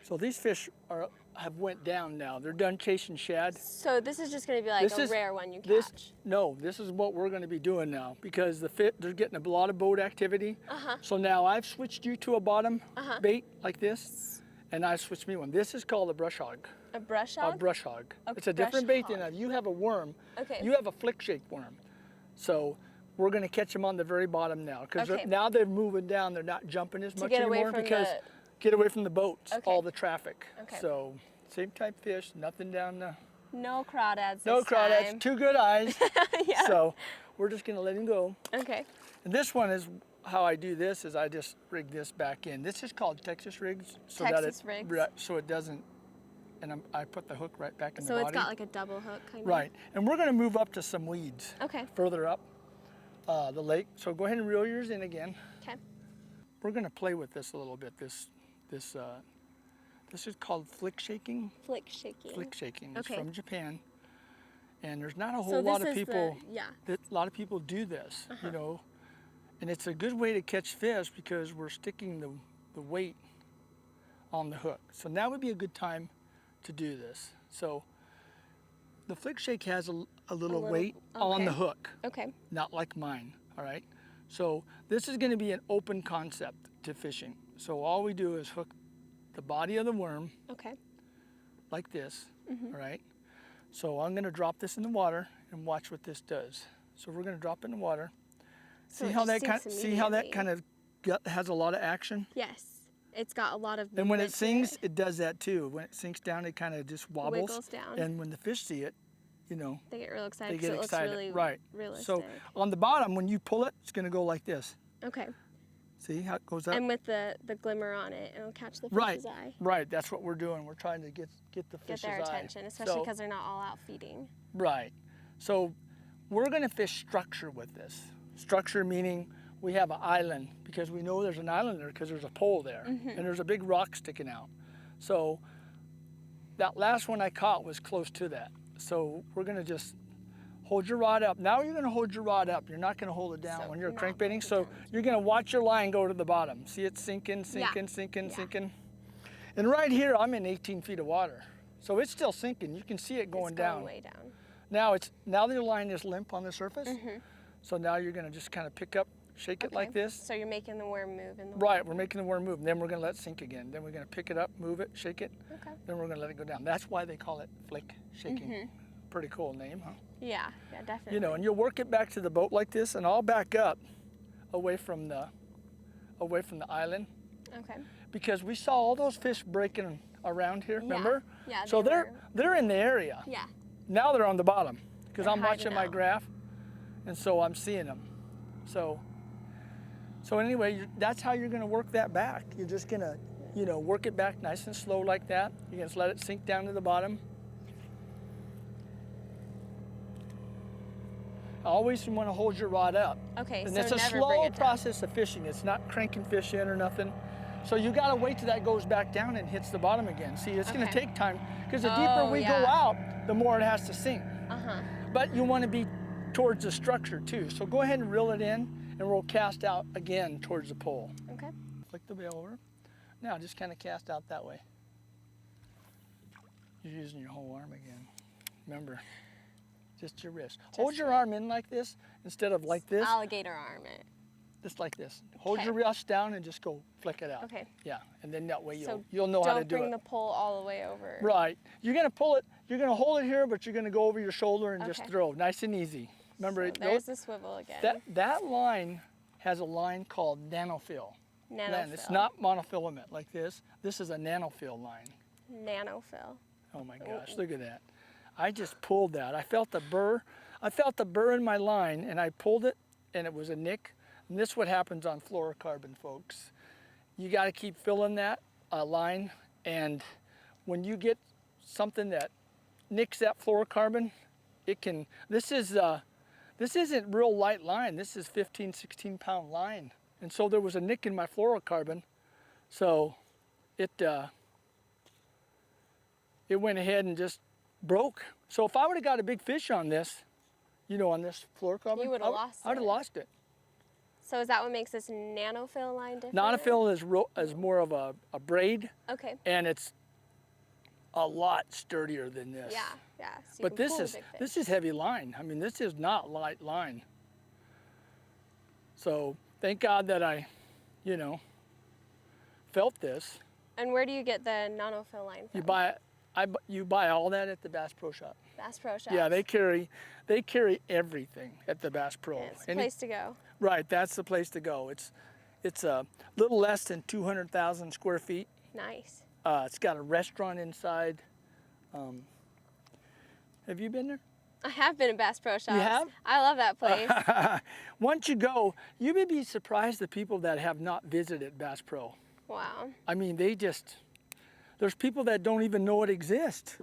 So these fish have went down now. They're done chasing shad. So this is just going to be like rare one you catch. No, this is what we're going to be doing now because they're getting a lot of boat activity. So now I've switched you to a bottom bait like this, and I've switched me one. This is called a brush hog. A brush hog? A brush hog. A it's a different bait than that. You have a worm. Okay. You have a flick shake worm. So we're going to catch them on the very bottom now because now they're moving down. They're not jumping as much anymore because get away from the boats, all the traffic. So same type fish, nothing down the... No crawdads No crawdads, 2 good eyes. Yeah. So we're just gonna let him go. Okay. And this one is, how I do this is I just rig this back in. This is called Texas rigs. So so it doesn't, and I put the hook right back in the body. So it's got like a double hook kind of? Right, and we're gonna move up to some weeds. Okay. Further up the lake. So go ahead and reel yours in again. Okay. We're gonna play with this a little bit. This is called flick shaking. Flick shaking. Flick shaking. It's from Japan, and there's not a whole lot of people do this, you know, and it's a good way to catch fish because we're sticking the weight on the hook. So now would be a good time to do this. So the flick shake has a little weight on the hook. Okay. Not like mine. All right. So this is going to be an open concept to fishing. So all we do is hook the body of the worm like this, all right? So I'm gonna drop this in the water and watch what this does. So we're gonna drop it in the water. So see how that kind of has a lot of action? Yes, it's got a lot of movement. And when it sinks, it does that too. When it sinks down, it kind of just wobbles. Wiggles down. And when the fish see it, you know, they get real excited. They get excited, it looks really realistic. So on the bottom, when you pull it, it's gonna go like this. Okay. See how it goes up? And with the glimmer on it, it'll catch the fish's eye. Right, that's what we're doing. We're trying to get the fish's eye. Get their attention, especially because they're not all out feeding. Right. So we're going to fish structure with this. Structure meaning we have an island because we know there's an island there because there's a pole there and there's a big rock sticking out. So that last one I caught was close to that. So we're going to just hold your rod up. Now you're gonna hold your rod up. You're not gonna hold it down when you're crankbaiting. So you're gonna watch your line go to the bottom. See it sinking, sinking. And right here, I'm in 18 feet of water. So it's still sinking. You can see it going down. Way down. Now the line is limp on the surface. So now you're gonna just kind of pick up, shake it like this. So you're making the worm move in the water. Right, we're making the worm move. And then we're gonna let it sink again. Then we're gonna pick it up, move it, shake it. Then we're gonna let it go down. That's why they call it flick shaking. Pretty cool name, huh? Yeah, definitely. You know, and you'll work it back to the boat like this, and I'll back up away from the island. Okay. Because we saw all those fish breaking around here, remember? Yeah. So they're in the area. Yeah. Now they're on the bottom because I'm watching my graph, and so I'm seeing them. So anyway, that's how you're going to work that back. You're just going to, you know, work it back nice and slow like that. You're going to let it sink down to the bottom. Always you want to hold your rod up. Okay, and so it's a never slow process of fishing. It's not cranking fish in or nothing. So you got to wait till that goes back down and hits the bottom again. See, it's going to take time because the deeper we go out, the more it has to sink. But you want to be towards the structure too. So go ahead and reel it in, and we'll cast out again towards the pole. Okay. Flick the bail over. Now just kind of cast out that way. You're using your whole arm again. Remember. Just your wrist. Hold your arm in like this instead of like this. Alligator arm it. Just like this. Hold your wrist down and just go flick it out. Okay. Yeah, and then that way you'll know how to do it. Don't bring the pole all the way over. Right. You're gonna pull it. You're gonna hold it here, but you're gonna go over your shoulder and just throw, nice and easy. Remember, so there's the swivel again. That line has a line called nanofill. Nanofill. It's not monofilament like this. This is a nanofill line. Nanofill. Oh my gosh! Look at that. I just pulled that. I felt the burr. I felt the burr in my line, and I pulled it, and it was a nick. And this is what happens on fluorocarbon, folks. You got to keep filling that line, and when you get something that nicks that fluorocarbon, it can. This isn't real light line. This is 15, 16 pound line. And so there was a nick in my fluorocarbon. So it went ahead and just broke. So if I would have got a big fish on this, you know, on this fluorocarbon, You would have lost I'd have it. lost it. So is that what makes this nanofill line different? Nanofill is more of a braid, Okay. and it's a lot sturdier than this. Yeah, yeah. So you But can pull a big this fish. is heavy line. I mean, this is not light line. So thank God that I, you know, felt this. And where do you get the nanofill line from? You buy all that at the Bass Pro Shop. Bass Pro Shops. Yeah, they carry everything at the Bass Pro. Yeah, it's the place to go. Right, that's the place to go. It's a little less than 200,000 square feet. Nice. It's got a restaurant inside. Have you been there? I have been at Bass Pro Shops. You have? I love that place. Once you go, you may be surprised the people that have not visited Bass Pro. Wow. I mean, there's people that don't even know it exists.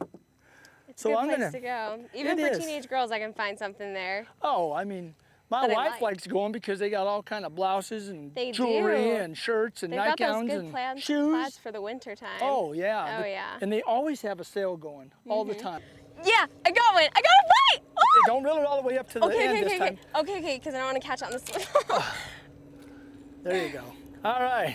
It's So a I'm good place gonna- to go. Even It for is. teenage girls, I can find something there. Oh, I mean, my That I wife like. likes going because they got all kind of blouses and They jewelry do. and shirts and They've got those nightgowns good and plaids shoes. for the winter time. Oh yeah. Oh, yeah. And they always have a sale going all Mm-hmm. the time. Yeah, I got one. I got a bite. Hey, Oh! don't reel it all the way up to the Okay, end okay, this okay, time. okay. Okay, because I don't want to catch on this one. There you go. All right.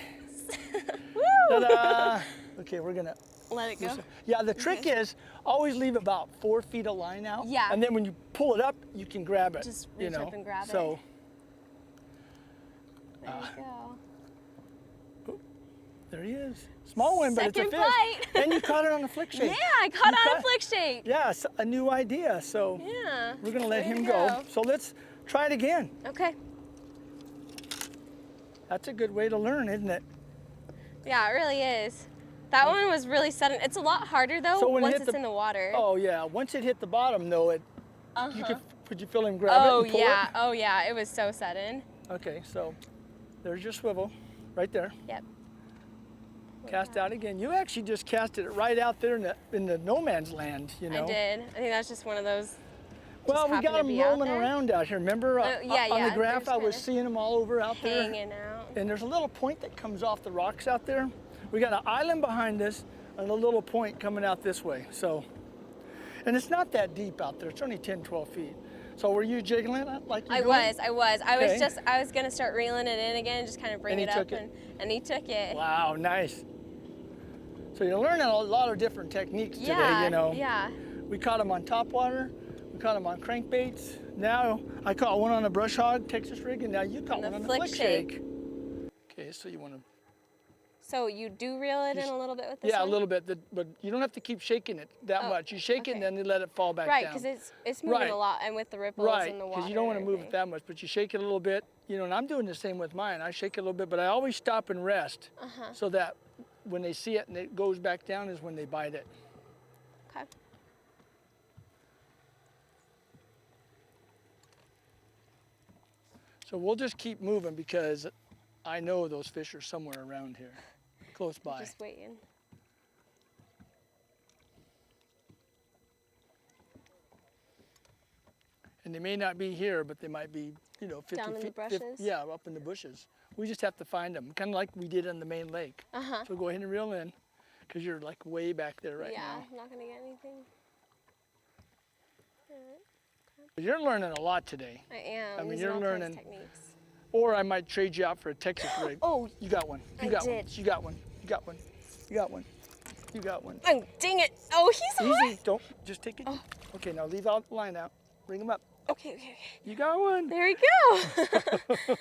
Woo! Ta-da! Okay, we're gonna. Let it go. Yeah, the trick is always leave about 4 feet of line out. Yeah. And then when you pull it up, you can grab it. Just you reach know? up and grab it. So There you go. there he is. Small one, but it's a Second fish. bite. And you caught it on a flick shake. Yeah, I caught You on a caught- flick shake. Yeah, it's a new idea. So Yeah. we're gonna let Way him to go. So let's try it again. Okay. That's a good way to learn, isn't it? Yeah, it really is. That one was really sudden. It's a lot harder though So when it once hit it's the- in the water. Oh yeah. Once it hit the bottom, though, Uh-huh. could you feel him grab Oh it and pull yeah. it? Oh yeah. It was so sudden. Okay, so there's your swivel, right there. Yep. Cast out again. You actually just casted it right out there in the no man's land, you know. I did. I think that's just one of those. Well, we happened got to them be out rolling there? around out here. Remember yeah, on yeah, the graph, they're I was just seeing them all over out there. Hanging out. And there's a little point that comes off the rocks out there. We got an island behind us and a little point coming out this way. So, and it's not that deep out there. It's only 10, 12 feet. So were you jiggling it like you I doing? was. Okay. I was gonna start reeling it in again, just kind of bring And it he up, took it. and he took it. Wow, nice. So you're learning a lot of different techniques today, Yeah. you know. Yeah. We caught them on topwater. We caught them on crankbaits. Now I caught one on a brush hog Texas rig, and now you caught And the one on a flick flick shake. shake. Okay, so you want to, So you do reel it in a little bit with this yeah, one? a little bit, but you don't have to keep shaking it that Oh, much. You shake it and then you let it fall back Right, down. because it's moving Right. a lot, and with the ripples Right, and the water. because you don't want to and move it everything. that much, but you shake it a little bit, you know, and I'm doing the same with mine. I shake it a little bit, but I always stop and rest so that when they see it and it goes back down is when they bite it. Okay. So we'll just keep moving because I know those fish are somewhere around here, close by. Just waiting. And they may not be here, but they might be, you know, 50 Down in the feet. brushes? Yeah, up in the bushes. We just have to find them, kind of like we did on the main lake. Uh-huh. So go ahead and reel in, because you're like way back there right Yeah, now. I'm not gonna get anything. But you're learning a lot today. I am. I mean, using you're all kinds of learning. techniques. Or I might trade you out for a Texas rig. Oh, You got one. You I got one. did. You got one. You got one. You got one. You got one. oh, dang it! Oh, he's Easy. hard. Don't just take it. Okay, now leave out the line out. Bring them up. Okay, okay, okay. You got one. There we go.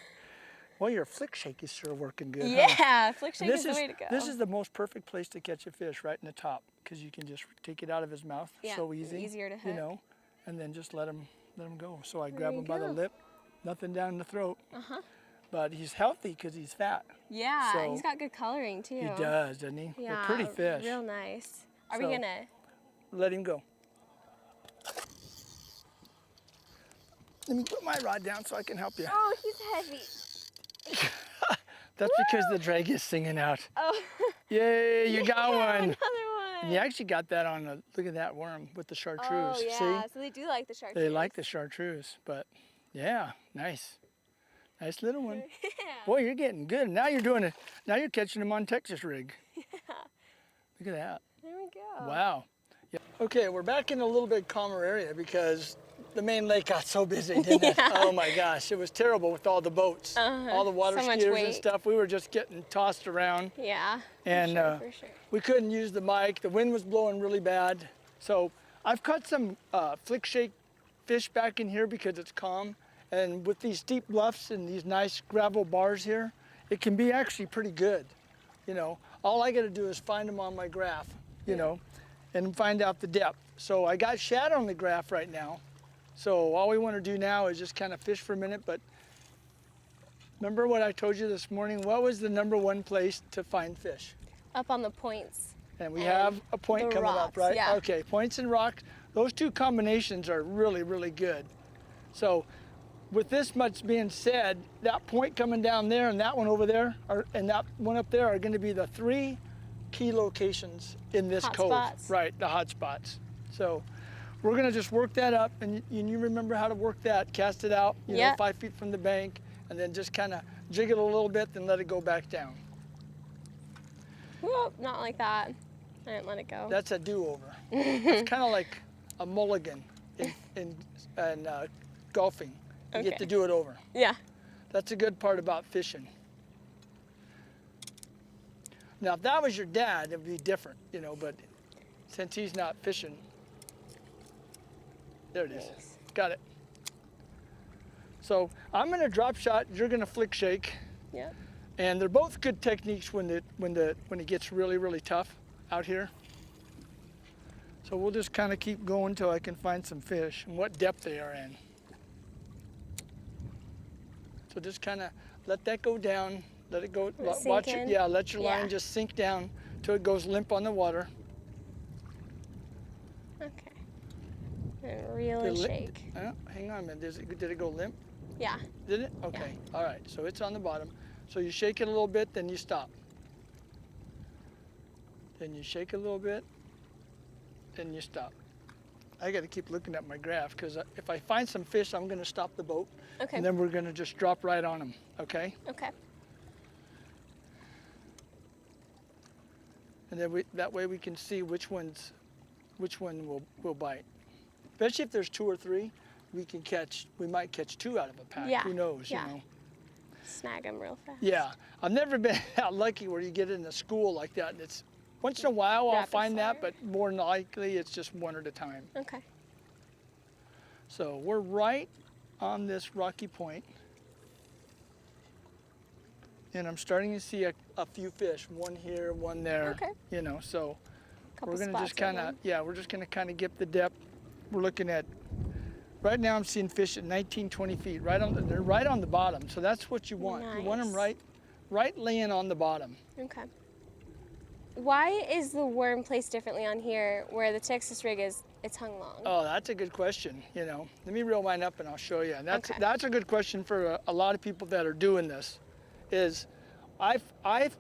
Well, your flick shake is sure working good. huh? Yeah, flick shake This is the way to go. This is the most perfect place to catch a fish, right in the top, because you can just take it out of his mouth. Yeah, So easy. easier to You hook. know, and then just let him go. So I grab you him by the go. lip, nothing down the throat. Uh-huh. But he's healthy because he's fat. Yeah, So- he's got good coloring too. He does, doesn't he? Yeah, They're pretty fish. Real nice. Are So- we gonna? Let him go. Let me put my rod down so I can help you. Oh, he's heavy. That's because the drag is singing out. Oh, Yay, you got yeah, one. Another one. And you actually got that on a, look at that worm with the chartreuse. Oh yeah, See? so they do like the chartreuse. They like the chartreuse, but yeah, nice. Nice little one. Yeah. Boy, you're getting good. Now you're doing it. Now you're catching them on Texas rig. Look at that. There we go. Wow. Yeah. Okay, we're back in a little bit calmer area because the main lake got so busy, didn't it? Yeah. Oh my gosh, it was terrible with all the boats, all the water So much skiers and weight. stuff. We were just getting tossed around, Yeah. and for sure. we couldn't use the mic. The wind was blowing really bad. So I've caught some flick shake fish back in here because it's calm. And with these steep bluffs and these nice gravel bars here, it can be actually pretty good. You know, all I got to do is find them on my graph, you know, and find out the depth. So I got shad on the graph right now. So all we want to do now is just kind of fish for a minute. But remember what I told you this morning? What was the #1 place to find fish? Up on the points. And we And have a point the coming up, rocks, right? yeah. Okay, points and rocks. Those two combinations are really, really good. So with this much being said, that point coming down there and that one over there, and that one up there are going to be the 3 key locations in this Hot cove. spots. Right, the hot spots. So we're going to just work that up, and you remember how to work that. Cast it out, you know, Yeah. 5 feet from the bank, and then just kind of jig it a little bit, then let it go back down. Whoop, not like that. I didn't let it go. That's a do-over. It's kind of like a mulligan in golfing. You get Okay. to do it over. Yeah. That's a good part about fishing. Now, if that was your dad, it'd be different, you know, but since he's not fishing, there it is. Nice. Got it. So I'm going to drop shot, you're going to flick shake, Yep. and they're both good techniques when it gets really, really tough out here. So we'll just kind of keep going till I can find some fish and what depth they are in. So just kind of let that go down, let it go, Let it watch sink it, in? yeah, let your Yeah. line just sink down till it goes limp on the water. Okay. And really Did it shake. Hang on a minute, did it go limp? Yeah. Did it? Okay, all right, so it's on the bottom. So you shake it a little bit, then you stop. Then you shake a little bit, then you stop. I got to keep looking at my graph because if I find some fish, I'm going to stop the boat. Okay. And then we're going to just drop right on them, okay? Okay. And then that way we can see which one will bite. Especially if there's 2 or 3, we might catch 2 out of a pack. Yeah, Who knows, yeah. you know? Snag them real fast. Yeah, I've never been that lucky where you get in a school like that. And it's once in a while I'll Rapid find that, fire. but more than likely it's just one at a time. Okay. So we're right on this rocky point, and I'm starting to see a few fish, one here, one there. Okay. You know, so Couple we're gonna spots just kind of of, them. yeah, we're just gonna kind of get the depth. We're looking at, right now I'm seeing fish at 19, 20 feet, they're right on the bottom. So that's what you want. You want them Nice. right laying on the bottom. Okay. Why is the worm placed differently on here where the Texas rig is, it's hung long? Oh, that's a good question. You know, let me reel mine up and I'll show you. And Okay. that's a good question for a lot of people that are doing this. Is I've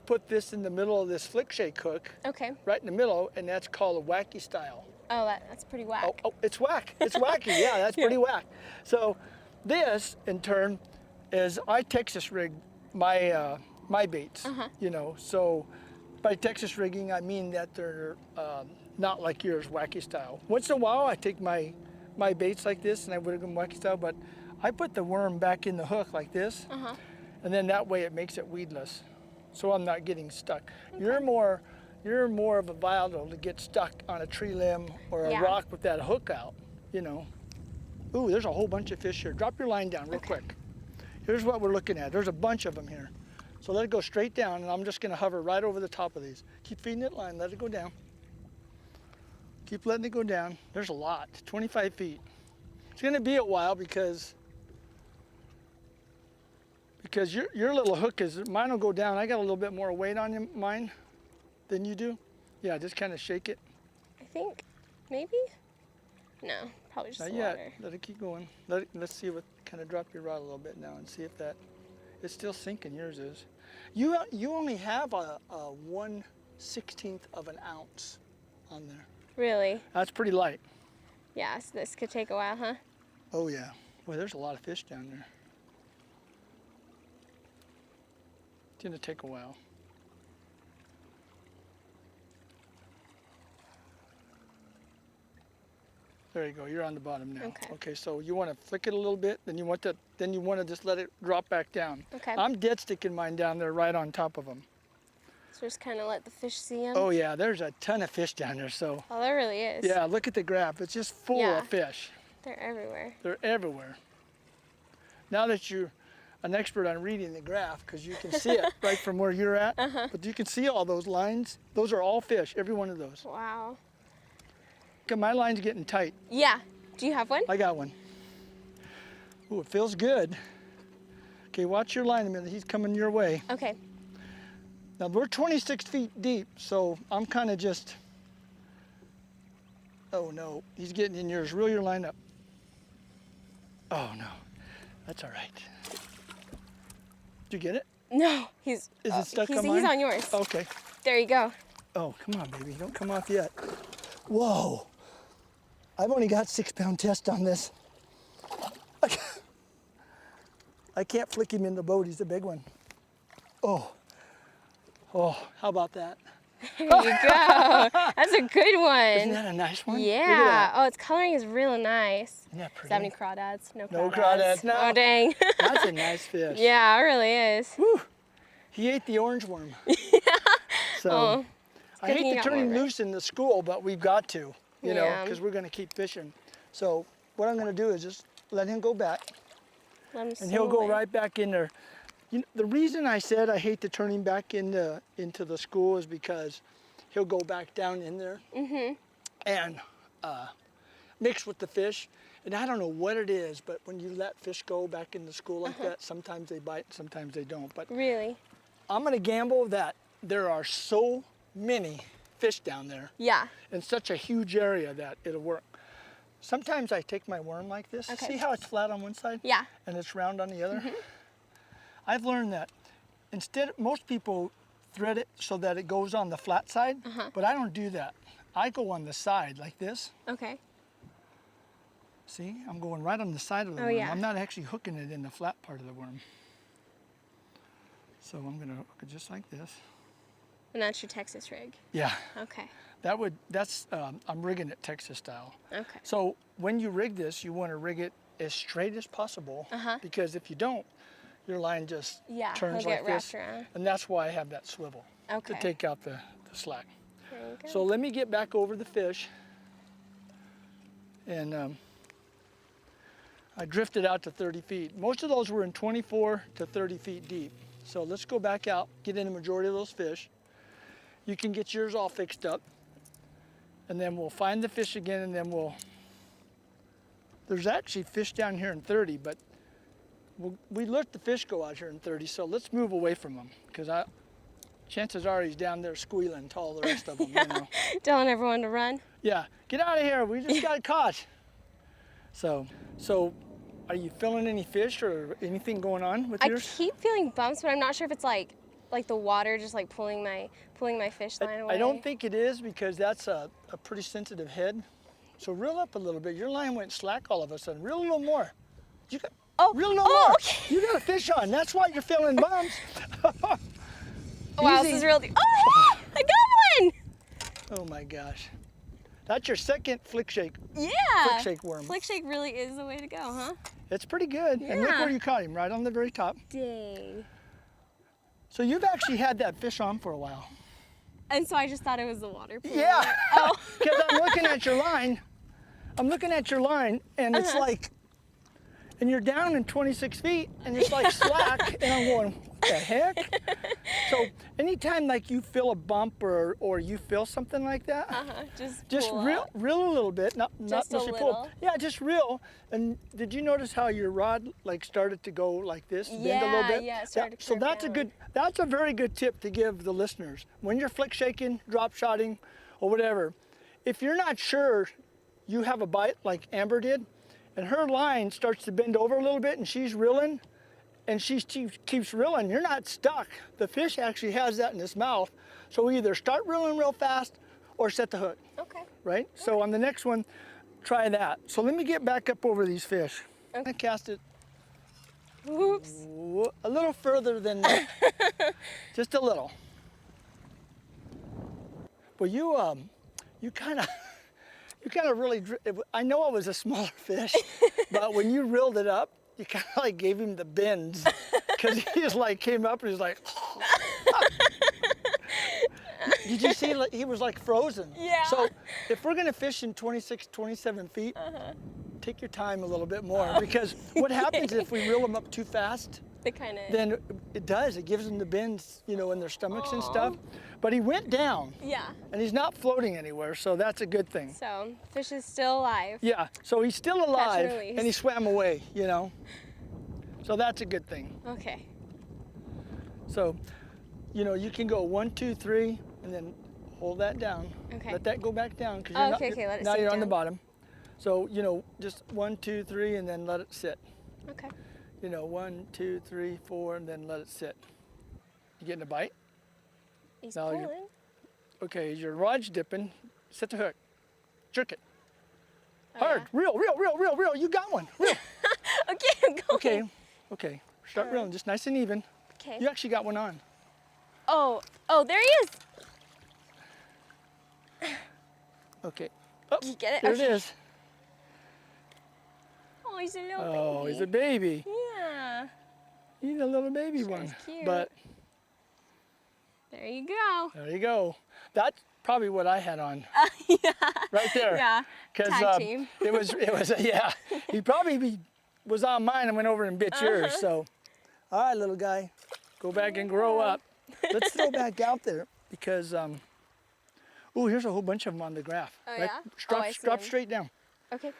put this in the middle of this flick shake hook, Okay. right in the middle, and that's called a wacky style. Oh, that's pretty whack. Oh, it's whack. It's wacky. Yeah, that's pretty whack. So this, in turn, is I Texas rig my my baits. You know, so by Texas rigging, I mean that they're not like yours, wacky style. Once in a while, I take my baits like this and I rig them wacky style, but I put the worm back in the hook like this, and then that way it makes it weedless, so I'm not getting stuck. You're more of a viable to get stuck on a tree limb or a Yeah. rock with that hook out, you know. Ooh, there's a whole bunch of fish here. Drop your line down real quick. Here's what we're looking at. There's a bunch of them here. So let it go straight down, and I'm just gonna hover right over the top of these. Keep feeding it line, let it go down. Keep letting it go down. There's a lot, 25 feet. It's gonna be a while because your little hook mine will go down. I got a little bit more weight on mine than you do. Yeah, just kind of shake it. I think, maybe? No, probably just Not the yet. water. Let it keep going. Let's see what, kind of drop your rod a little bit now and see if that, it's still sinking, yours is. You only have a 1/16 of an ounce on there. Really? That's pretty light. Yeah, so this could take a while, huh? Oh yeah. Boy, there's a lot of fish down there. It's gonna take a while. There you go, you're on the bottom now. Okay. Okay, so you wanna flick it a little bit, then you want to just let it drop back down. Okay. I'm dead sticking mine down there right on top of them. So just kind of let the fish see them. Oh yeah, there's a ton of fish down there, so. Oh, there really is. Yeah, look at the graph, it's just full Yeah. of fish. They're everywhere. They're everywhere. Now that you're an expert on reading the graph, because you can see it right from where you're at, but you can see all those lines. Those are all fish, every one of those. Wow. Okay, my line's getting tight. Yeah. Do you have one? I got one. Ooh, it feels good. Okay, watch your line a minute. He's coming your way. Okay. Now we're 26 feet deep, so I'm kind of just, oh no, he's getting in yours. Reel your line up. Oh no, that's all right. Did you get it? No, he's. Is it stuck on He's mine? on yours. Okay. There you go. Oh, come on, baby. Don't come off yet. Whoa. I've only got 6-pound test on this. I can't flick him in the boat. He's a big one. Oh. Oh, how about that? There you go. That's a good one. Isn't that a nice one? Look at Yeah. that. Oh, its coloring is really nice. Isn't that Does it have any pretty? crawdads? No No crawdads. crawdads, no. Oh, dang. That's a nice fish. Yeah, it really is. Whew. He ate the orange worm. So Oh, I good thing hate you to got turn more him of it. loose in the school, but we've got to, you know, Yeah. because we're going to keep fishing. So what I'm going to do is just let him go back, Let him and swim he'll go away. right back in there. You know, the reason I said I hate to turn him back into the school is because he'll go back down in there and mix with the fish. And I don't know what it is, but when you let fish go back in the school like that, sometimes they bite, sometimes they don't. But Really? I'm going to gamble that there are so many fish down there Yeah. in such a huge area that it'll work. Sometimes I take my worm like this. Okay. See how it's flat on one side? Yeah. And it's round on the other? I've learned that most people thread it so that it goes on the flat side, but I don't do that. I go on the side like this. Okay. See, I'm going right on the side of the Oh, worm. yeah. I'm not actually hooking it in the flat part of the worm. So I'm gonna hook it just like this. And that's your Texas rig. Yeah, Okay. I'm rigging it Texas style. Okay. So when you rig this, you want to rig it as straight as possible, because if you don't, your line just Yeah, turns he'll like get this. wrapped around. And that's why I have that swivel, Okay. to take out the slack. There you go. So let me get back over the fish. And I drifted out to 30 feet. Most of those were in 24 to 30 feet deep. So let's go back out, get in the majority of those fish. You can get yours all fixed up. And then we'll find the fish again, and then there's actually fish down here in 30, but we let the fish go out here in 30, so let's move away from them, because chances are he's down there squealing to all the rest of them, you know. Telling everyone to run. Yeah, get out of here, we just got caught. So are you feeling any fish or anything going on with I yours? keep feeling bumps, but I'm not sure if it's like the water just like pulling my fish line away. I don't think it is, because that's a pretty sensitive head. So reel up a little bit. Your line went slack all of a sudden. Reel a little more. Reel no more. Okay. You got a fish on. That's why you're feeling bumps. Wow, this Easy. is real deep. Oh, I got one! Oh my gosh. That's your second flick shake. Yeah. Flick shake worm. Flick shake really is the way to go, huh? It's pretty good. And look Yeah. where you caught him, right on the very top. Dang. So you've actually had that fish on for a while. And so I just thought it was the water. pulling Yeah. it. Oh. Because I'm looking at your line. And it's like, and you're down in 26 feet, and it's like slack, and I'm going, what the heck? So anytime like you feel a bump or you feel something like that, just pull reel up. a little bit, not Just a necessarily pull. little? Yeah, just reel. And did you notice how your rod like started to go like this, bend a little Yeah, bit? yeah, it started to So curve that's a very good tip to give the listeners. When you're flick shaking, drop shotting, or whatever, if you're not sure you have a bite like Amber did, and her line starts to bend over a little bit and she's reeling, and she keeps reeling, you're not stuck. The fish actually has that in his mouth. So either start reeling real fast or set the hook, Okay. right? So on the next one, try that. So let me get back up over these fish. I'm gonna cast it Oops. A little further than that. Just a little. Well, you kind of really, I know it was a smaller fish, but when you reeled it up, you kind of like gave him the bends because he just like came up and he's like, Did you see he was like frozen? Yeah. So if we're gonna fish in 26, 27 feet, take your time a little bit more because what happens if we reel them up too fast? They kind of. Then it gives them the bends, you know, in their stomachs and stuff. But he went down. Yeah. And he's not floating anywhere, so that's a good thing. So fish is still alive. Yeah, so he's still alive release. and he swam away, you know. So that's a good thing. Okay. So, you know, you can go 1, 2, 3, and then hold that down. Okay. Let that go back down because Oh, okay, let it now sink you're on the down. bottom. So, you know, just 1, 2, 3, and then let it sit. Okay. You know, 1, 2, 3, 4, and then let it sit. You getting a bite? He's Now you're- pulling. Okay, your rod's dipping. Set the hook. Jerk it. Oh, Hard. Reel. You got one. Reel. yeah. Okay, I'm going. Okay. Start reeling, just nice and even. Okay. You actually got one on. Oh, there he is. Okay. Oh, You get it? there Okay. it is. Oh, he's a little Oh, baby. he's a baby. Yeah. He's a little baby Sure one. is cute. But There you go. there you go. That's probably what I had on Yeah. right there. Yeah. Because Tag team. it was yeah. He probably was on mine and went over and bit yours. So, all right, little guy, go back and grow up. Let's throw back out there because oh, here's a whole bunch of them on the graph. Oh, right? yeah? Oh, Drop, I see drop them. straight down. Okay.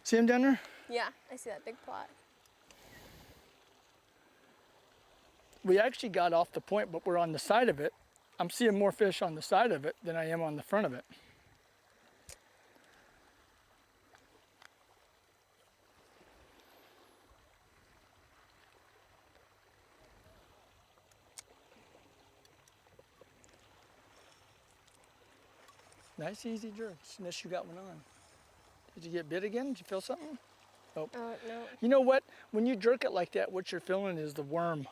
See him down there? Yeah, I see that big plot. We actually got off the point, but we're on the side of it. I'm seeing more fish on the side of it than I am on the front of it. Nice easy jerk, unless you got one on. Did you get bit again? Did you feel something? Oh, no. You know what? When you jerk it like that, what you're feeling is the worm.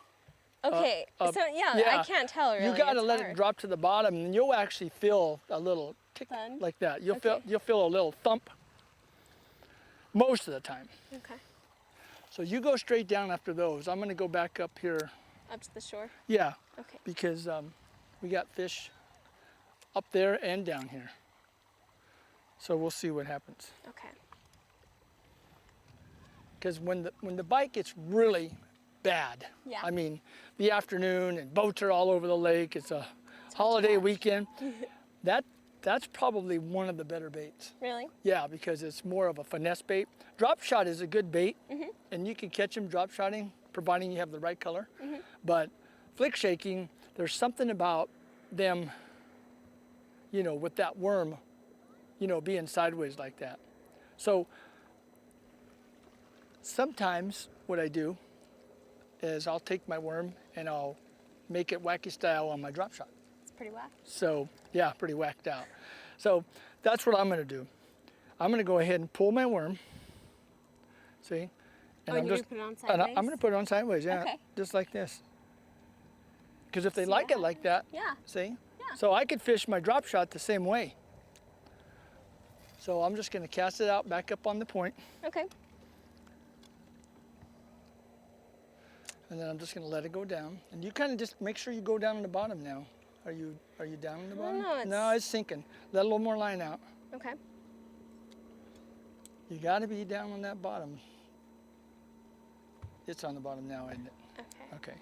Okay, so yeah, yeah. I can't tell really. You gotta It's let hard. it drop to the bottom, and you'll actually feel a little tick Thud? like that. You'll Okay. feel a little thump most of the time. Okay. So you go straight down after those. I'm gonna go back up here. Up to the shore. Yeah, Okay. because we got fish up there and down here. So we'll see what happens. Okay. Because when the bite gets really bad, Yeah. I mean, the afternoon and boats are all over the lake. It's a holiday weekend. That's probably one of the better baits. Really? Yeah, because it's more of a finesse bait. Drop shot is a good bait, and you can catch them drop shotting, providing you have the right color. But flick shaking, there's something about them, you know, with that worm, you know, being sideways like that. So sometimes what I do is I'll take my worm and I'll make it wacky style on my drop shot. It's pretty whack. So yeah, pretty whacked out. So that's what I'm gonna do. I'm gonna go ahead and pull my worm. See? And Oh, you're gonna put it on and sideways? I'm gonna put it on sideways, yeah. Okay. Just like this. Because if they See like what it like that, Yeah. see? Yeah. So I could fish my drop shot the same way. So I'm just gonna cast it out back up on the point, Okay. and then I'm just gonna let it go down. And you kind of just make sure you go down on the bottom now. Are you down on the bottom? no, No, it's sinking. Let a little more line out. Okay. You gotta be down on that bottom. It's on the bottom now, isn't it? Okay. Okay.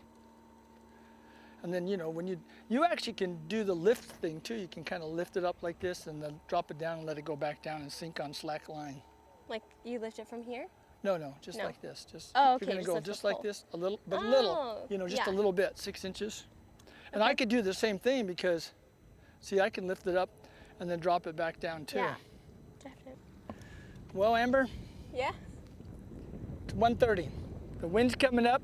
And then, you know, when you actually can do the lift thing too. You can kind of lift it up like this and then drop it down and let it go back down and sink on slack line. Like you lift it from here? No, just No. like this. Just Oh, okay, you're gonna just go lift the just like pole. this, a little, but Oh, little. You know, just a yeah. little bit, 6 inches. And I could do the same thing because, see, I can lift it up and then drop it back down too. Yeah. Definitely. Well, Amber, Yeah. it's 1:30. The wind's coming up.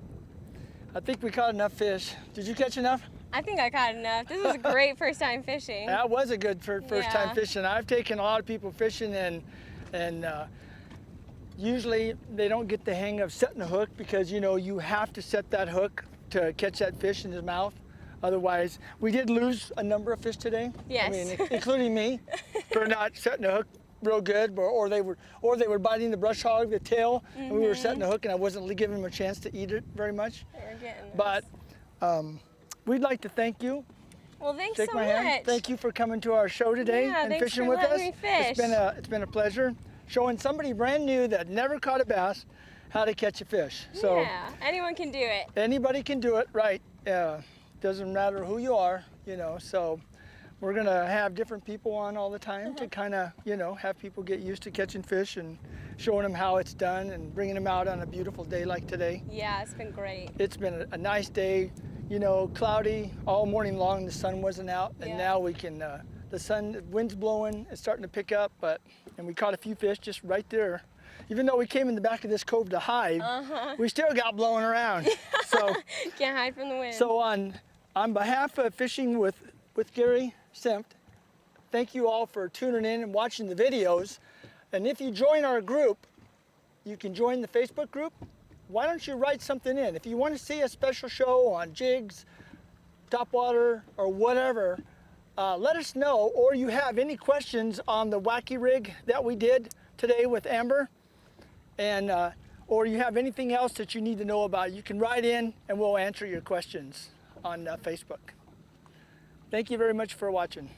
I think we caught enough fish. Did you catch enough? I think I caught enough. This was a great first time fishing. That was a good first time Yeah. fishing. I've taken a lot of people fishing and Usually they don't get the hang of setting a hook because you know you have to set that hook to catch that fish in his mouth. Otherwise, we did lose a number of fish today. Yes. I mean, including me, for not setting a hook real good, or they were biting the brush hog, the tail, and we were setting the hook, and I wasn't giving them a chance to eat it very much. We're getting this. But we'd like to thank you. Well, thanks Shake so my much. hand. Thank you for coming to our show today Yeah, and thanks fishing for with us. letting me fish. It's been a pleasure showing somebody brand new that never caught a bass how to catch a fish. So yeah, anyone can do it. anybody can do it, right? Doesn't matter who you are, you know. So we're gonna have different people on all the time to kind of, you know, have people get used to catching fish and showing them how it's done and bringing them out on a beautiful day like today. Yeah, it's been great. It's been a nice day, you know, cloudy all morning long. The sun wasn't out, and Yeah. now we can. The wind's blowing. It's starting to pick up, and we caught a few fish just right there. Even though we came in the back of this cove to hide, we still got blowing around. So, Can't hide from the wind. so on behalf of Fishing with Gary Sempt, thank you all for tuning in and watching the videos. And if you join our group, you can join the Facebook group. Why don't you write something in? If you want to see a special show on jigs, topwater, or whatever, let us know. Or you have any questions on the wacky rig that we did today with Amber, and or you have anything else that you need to know about, you can write in and we'll answer your questions on Facebook. Thank you very much for watching.